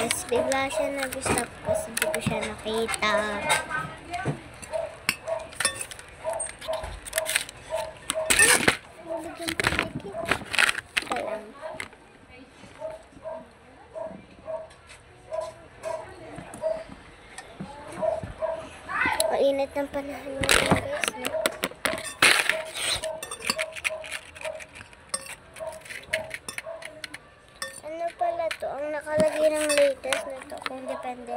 Tapos bigla siya nag-stop kasi hindi ko siya nakita. Ito lang. Mainit ng panahon ngayon guys, no? Ano pala to? Ang nakalagay ng latest na to, kung depende,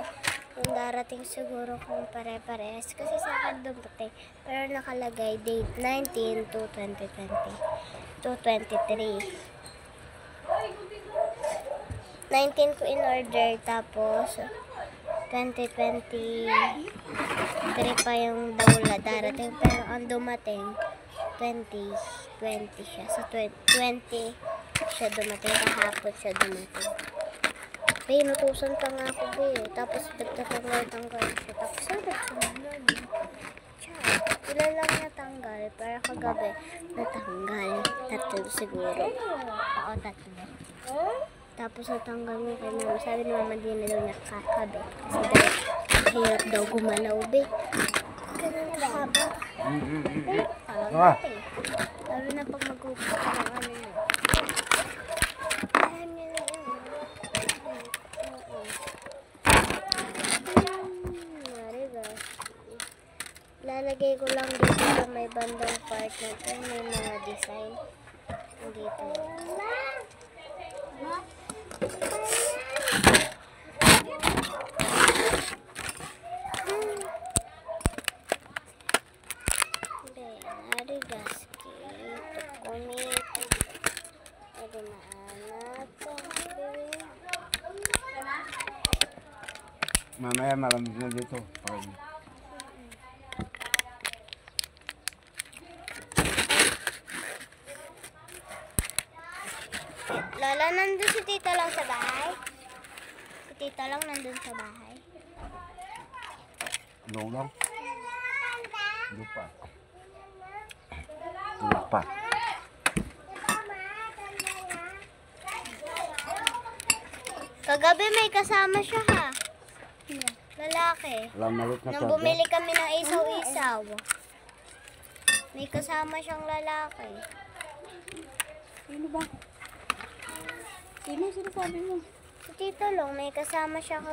kung darating siguro kung pare-parehas. Kasi sa akin dumating. Pero nakalagay date 19 to 2020. To 23. 19 ko in order, tapos 2023 pa yung dawla darating. Pero ang dumating 2020 siya. Sa 20 siya dumating, kahapon siya dumating. Be, nutusan pa nga ako, be. Tapos nagtatanggal siya. Tapos sunod na. Ilan lang natanggal, pero kagabi natanggal. 3 siguro. Oo, 3. Tapos natanggal mo kay mama. Sabi ni mama, di na daw niya kakabi. Kasi daw, hirap daw gumalaw, be. Ganun na haba. Lalo na pag mag-upo ka ng ano yun. Alam niyo na yun. Lalagay ko lang dito sa may bandang part na ito. May mga design. Dito. Mamaya malamig na dito. Lola, nandun si Tita lang sa bahay? Si Tita lang nandun sa bahay? Lulong. Lupa. Lupa. Kagabi may kasama siya, ha? Lalaki. Nung bumili kami ng isaw-isaw. May kasama siyang lalaki. Sino ba? Sino sabi mo? Si Tito Long, may kasama siya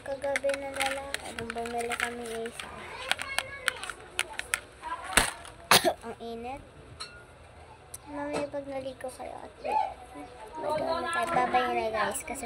kagabi na lalaki. Nung bumili kami ng isaw. Ang init. Mamaya pag naligo kayo at mag-ano tayo. Babay na guys. Kasi